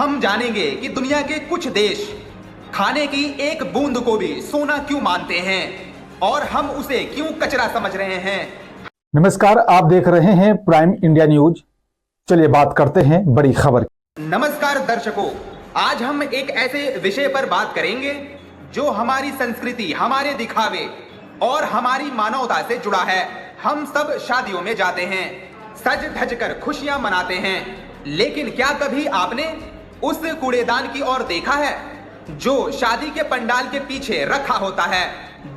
हम जानेंगे कि दुनिया के कुछ देश खाने की एक बूंद को भी सोना क्यों मानते हैं और हम उसे क्यों कचरा समझ रहे हैं। नमस्कार, आप देख रहे हैं प्राइम इंडिया न्यूज। चलिए बात करते हैं बड़ी खबर की। नमस्कार दर्शकों, आज हम एक ऐसे विषय पर बात करेंगे जो हमारी संस्कृति, हमारे दिखावे और हमारी मानवता से जुड़ा है। हम सब शादियों में जाते हैं, सज धज कर खुशियां मनाते हैं, लेकिन क्या कभी आपने उस कूड़ेदान की ओर देखा है जो शादी के पंडाल के पीछे रखा होता है,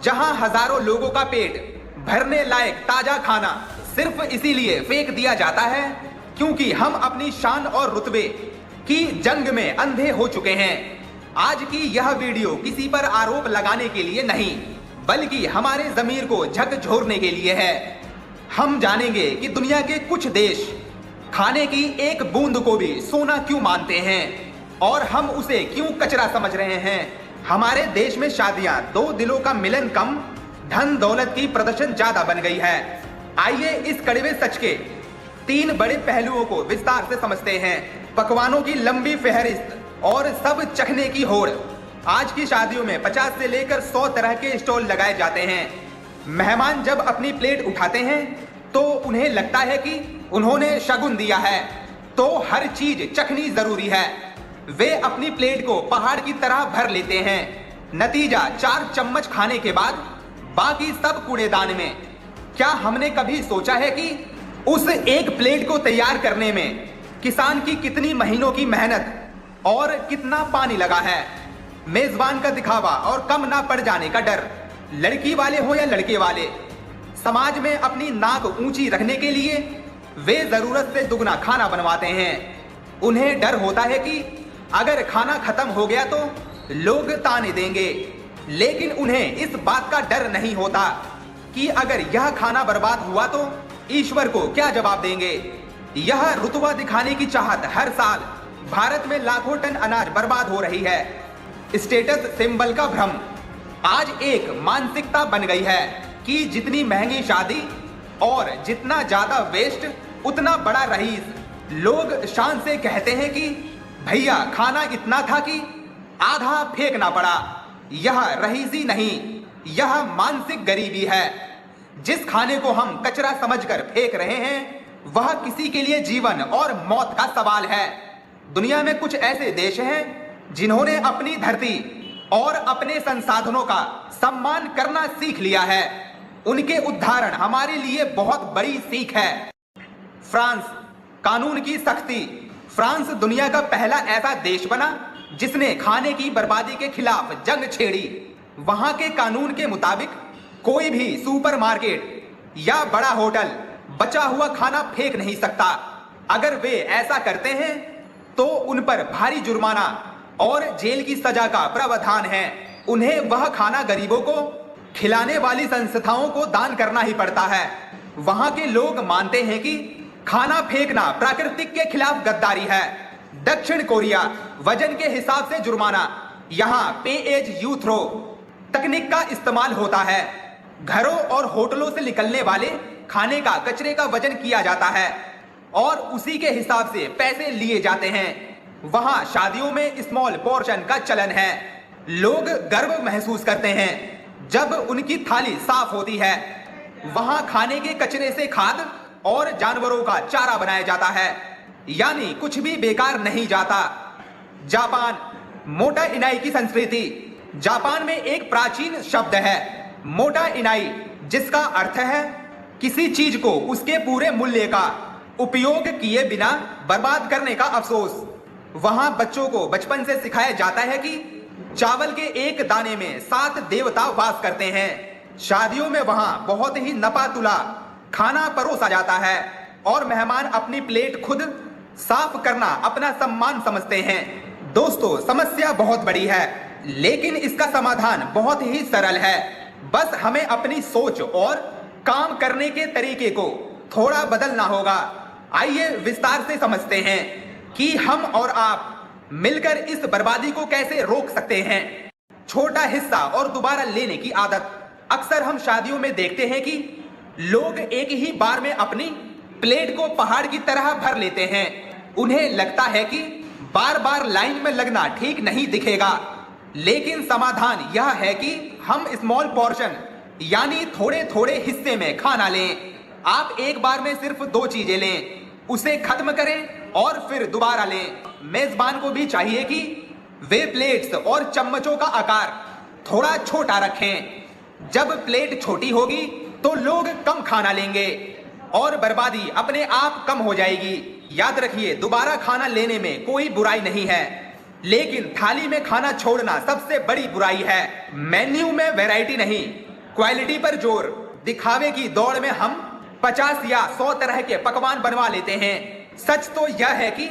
जहां हजारों लोगों का पेट भरने लायक ताजा खाना सिर्फ इसीलिए फेंक दिया जाता है क्योंकि हम अपनी शान और रुतबे की जंग में अंधे हो चुके हैं। आज की यह वीडियो किसी पर आरोप लगाने के लिए नहीं, बल्कि हमारे ज़मीर को झकझोरने के लिए है। हम जानेंगे कि दुनिया के कुछ देश खाने की एक बूंद को भी सोना क्यों मानते हैं और हम उसे क्यों कचरा समझ रहे हैं। हमारे देश में शादियां दो दिलों का मिलन कम, धन दौलत की प्रदर्शन ज्यादा बन गई है। आइए इस कड़वे सच के 3 बड़े पहलुओं को विस्तार से समझते हैं। पकवानों की लंबी फहरिस्त और सब चखने की होड़। आज की शादियों में 50 से लेकर 100 तरह के स्टॉल लगाए जाते हैं। मेहमान जब अपनी प्लेट उठाते हैं तो उन्हें लगता है कि उन्होंने शगुन दिया है, तो हर चीज चखनी जरूरी है। वे अपनी प्लेट को पहाड़ की तरह भर लेते हैं। नतीजा 4 चम्मच खाने के बाद बाकी सब कूड़ेदान में। क्या हमने कभी सोचा है कि उस एक प्लेट को तैयार करने में किसान की कितनी महीनों की मेहनत और कितना पानी लगा है। मेजबान का दिखावा और कम ना पड़ जाने का डर, लड़की वाले हो या लड़के वाले, समाज में अपनी नाक ऊंची रखने के लिए वे जरूरत से दुगना खाना बनवाते हैं। उन्हें डर होता है कि अगर खाना खत्म हो गया तो लोग ताने देंगे, लेकिन उन्हें इस बात का डर नहीं होता कि अगर यह खाना बर्बाद हुआ तो ईश्वर को क्या जवाब देंगे। यह रुतबा दिखाने की चाहत हर साल भारत में लाखों टन अनाज बर्बाद हो रही है। स्टेटस सिंबल का भ्रम आज एक मानसिकता बन गई है कि जितनी महंगी शादी और जितना ज्यादा वेस्ट उतना बड़ा रईस। लोग शान से कहते हैं कि भैया खाना इतना था कि आधा फेंकना पड़ा। यह रईसी नहीं, यह मानसिक गरीबी है। जिस खाने को हम कचरा समझकर फेंक रहे हैं वह किसी के लिए जीवन और मौत का सवाल है। दुनिया में कुछ ऐसे देश हैं जिन्होंने अपनी धरती और अपने संसाधनों का सम्मान करना सीख लिया है। उनके उदाहरण हमारे लिए बहुत बड़ी सीख है। फ्रांस, कानून की सख्ती। फ्रांस दुनिया का पहला ऐसा देश बना जिसने खाने की बर्बादी के खिलाफ जंग छेड़ी। वहां के कानून के मुताबिक कोई भी सुपरमार्केट या बड़ा होटल बचा हुआ खाना फेंक नहीं सकता। अगर वे ऐसा करते हैं तो उन पर भारी जुर्माना और जेल की सजा का प्रावधान है। उन्हें वह खाना गरीबों को खिलाने वाली संस्थाओं को दान करना ही पड़ता है। वहां के लोग मानते हैं कि खाना फेंकना प्रकृति के खिलाफ गद्दारी है। दक्षिण कोरिया, वजन के हिसाब से जुर्माना। यहाँ पे एज यू थ्रो तकनीक का इस्तेमाल होता है। घरों और होटलों से निकलने वाले खाने का कचरे का वजन किया जाता है और उसी के हिसाब से पैसे लिए जाते हैं। वहां शादियों में स्मॉल पोर्शन का चलन है। लोग गर्व महसूस करते हैं जब उनकी थाली साफ होती है। वहां खाने के कचरे से खाद और जानवरों का चारा बनाया जाता है, यानी कुछ भी बेकार नहीं जाता। जापान, मोटा इनाई की संस्कृति। जापान में एक प्राचीन शब्द है मोटा इनाई, जिसका अर्थ है किसी चीज को उसके पूरे मूल्य का उपयोग किए बिना बर्बाद करने का अफसोस। वहां बच्चों को बचपन से सिखाया जाता है कि चावल के एक दाने में 7 देवता वास करते हैं। शादियों में वहां बहुत ही नपा तुला खाना परोसा जाता है और मेहमान अपनी प्लेट खुद साफ करना अपना सम्मान समझते हैं। दोस्तों, समस्या बहुत बड़ी है, लेकिन इसका समाधान बहुत ही सरल है। बस हमें अपनी सोच और काम करने के तरीके को थोड़ा बदलना होगा। आइए विस्तार से समझते हैं कि हम और आप मिलकर इस बर्बादी को कैसे रोक सकते हैं। छोटा हिस्सा और दोबारा लेने की आदत। अक्सर हम शादियों में देखते हैं कि लोग एक ही बार में अपनी प्लेट को पहाड़ की तरह भर लेते हैं। उन्हें लगता है कि बार बार लाइन में लगना ठीक नहीं दिखेगा, लेकिन समाधान यह है कि हम स्मॉल पोर्शन यानी थोड़े थोड़े हिस्से में खाना लें। आप एक बार में सिर्फ 2 चीजें लें, उसे खत्म करें और फिर दोबारा लें। मेजबान को भी चाहिए कि वे प्लेट्स और चम्मचों का आकार थोड़ा छोटा रखें। जब प्लेट छोटी होगी तो लोग कम खाना लेंगे और बर्बादी अपने आप कम हो जाएगी। याद रखिए, दोबारा खाना लेने में कोई बुराई नहीं है, लेकिन थाली में खाना छोड़ना सबसे बड़ी बुराई है। मेन्यू में वैरायटी नहीं, क्वालिटी पर जोर। दिखावे की दौड़ में हम 50 या 100 तरह के पकवान बनवा लेते हैं। सच तो यह है कि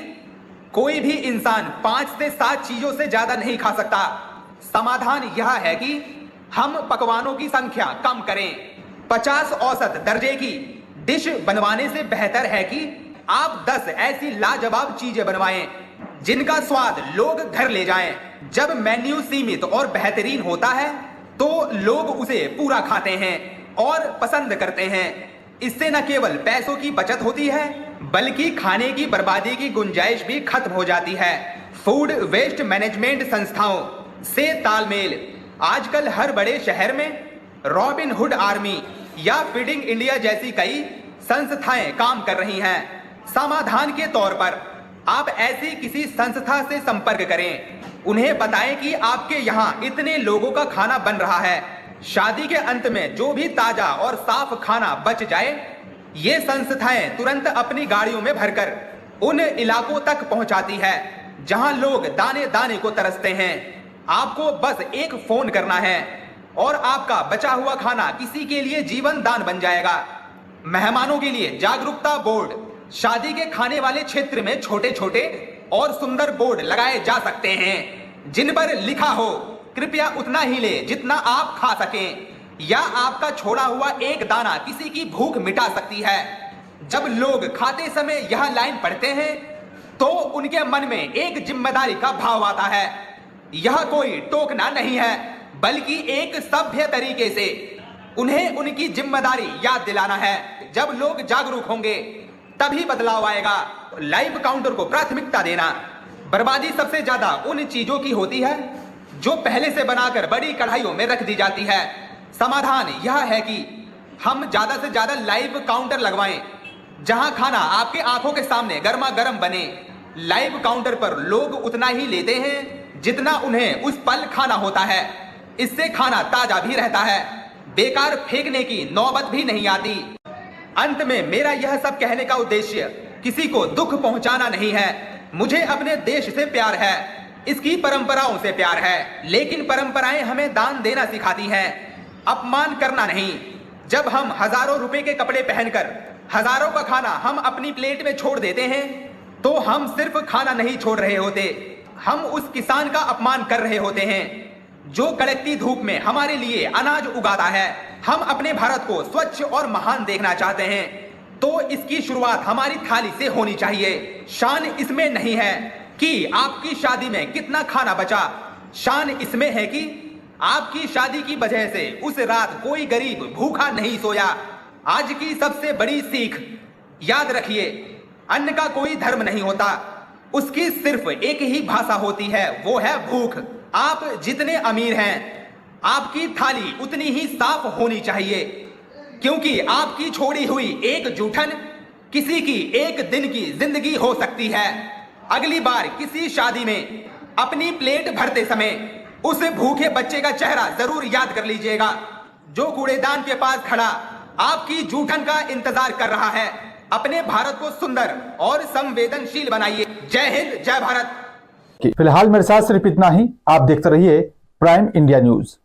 कोई भी इंसान 5 से 7 चीजों से ज्यादा नहीं खा सकता। समाधान यह है कि हम पकवानों की संख्या कम करें। 50 औसत दर्जे की डिश बनवाने से बेहतर है कि आप 10 ऐसी लाजवाब चीजें बनवाएं जिनका स्वाद लोग घर ले जाएं। जब मेन्यू सीमित और बेहतरीन होता है तो लोग उसे पूरा खाते हैं और पसंद करते हैं। इससे न केवल पैसों की बचत होती है, बल्कि खाने की बर्बादी की गुंजाइश भी खत्म हो जाती है। फूड वेस्ट मैनेजमेंट संस्थाओं से तालमेल। आजकल हर बड़े शहर में रॉबिन हुड आर्मी या फीडिंग इंडिया जैसी कई संस्थाएं काम कर रही हैं। समाधान के तौर पर आप ऐसी किसी संस्था से संपर्क करें। उन्हें बताएं कि आपके यहाँ इतने लोगों का खाना बन रहा है। शादी के अंत में जो भी ताजा और साफ खाना बच जाए, ये संस्थाएं तुरंत अपनी गाड़ियों में भरकर उन इलाकों तक पहुंचाती है जहां लोग दाने दाने को तरसते हैं। आपको बस एक फोन करना है और आपका बचा हुआ खाना किसी के लिए जीवन दान बन जाएगा। मेहमानों के लिए जागरूकता बोर्ड। शादी के खाने वाले क्षेत्र में छोटे छोटे और सुंदर बोर्ड लगाए जा सकते हैं जिन पर लिखा हो, कृपया उतना ही ले जितना आप खा सकें, या आपका छोड़ा हुआ एक दाना किसी की भूख मिटा सकती है। जब लोग खाते समय यह लाइन पढ़ते हैं तो उनके मन में एक जिम्मेदारी का भाव आता है। यह कोई टोकना नहीं है, बल्कि एक सभ्य तरीके से उन्हें उनकी जिम्मेदारी याद दिलाना है। जब लोग जागरूक होंगे तभी बदलाव आएगा। लाइव काउंटर को प्राथमिकता देना। बर्बादी सबसे ज्यादा उन चीजों की होती है जो पहले से बनाकर बड़ी कढ़ाइयों में रख दी जाती है। समाधान यह है कि हम ज्यादा से ज्यादा लाइव काउंटर लगवाएं जहां खाना आपके आंखों के सामने गर्मा गर्म बने। लाइव काउंटर पर लोग उतना ही लेते हैं जितना उन्हें उस पल खाना होता है। इससे खाना ताजा भी रहता है, बेकार फेंकने की नौबत भी नहीं आती। अंत में मेरा यह सब कहने का उद्देश्य किसी को दुख पहुंचाना नहीं है। मुझे अपने देश से प्यार है, इसकी परंपराओं से प्यार है, लेकिन परंपराएं हमें दान देना सिखाती हैं, अपमान करना नहीं। जब हम हजारों रुपए के कपड़े पहनकर हजारों का खाना हम अपनी प्लेट में छोड़ देते हैं तो हम सिर्फ खाना नहीं छोड़ रहे होते, हम उस किसान का अपमान कर रहे होते हैं जो कड़कती धूप में हमारे लिए अनाज उगाता है। हम अपने भारत को स्वच्छ और महान देखना चाहते हैं तो इसकी शुरुआत हमारी थाली से होनी चाहिए। शान इसमें नहीं है कि आपकी शादी में कितना खाना बचा, शान इसमें है कि आपकी शादी की वजह से उस रात कोई गरीब भूखा नहीं सोया। आज की सबसे बड़ी सीख याद रखिए, अन्न का कोई धर्म नहीं होता, उसकी सिर्फ एक ही भाषा होती है, वो है भूख। आप जितने अमीर हैं आपकी थाली उतनी ही साफ होनी चाहिए, क्योंकि आपकी छोड़ी हुई एक जूठन किसी की एक दिन की जिंदगी हो सकती है। अगली बार किसी शादी में अपनी प्लेट भरते समय उस भूखे बच्चे का चेहरा जरूर याद कर लीजिएगा जो कूड़ेदान के पास खड़ा आपकी जूठन का इंतजार कर रहा है। अपने भारत को सुंदर और संवेदनशील बनाइए। जय हिंद, जय भारत। फिलहाल मेरे साथ सिर्फ इतना ही। आप देखते रहिए प्राइम इंडिया न्यूज।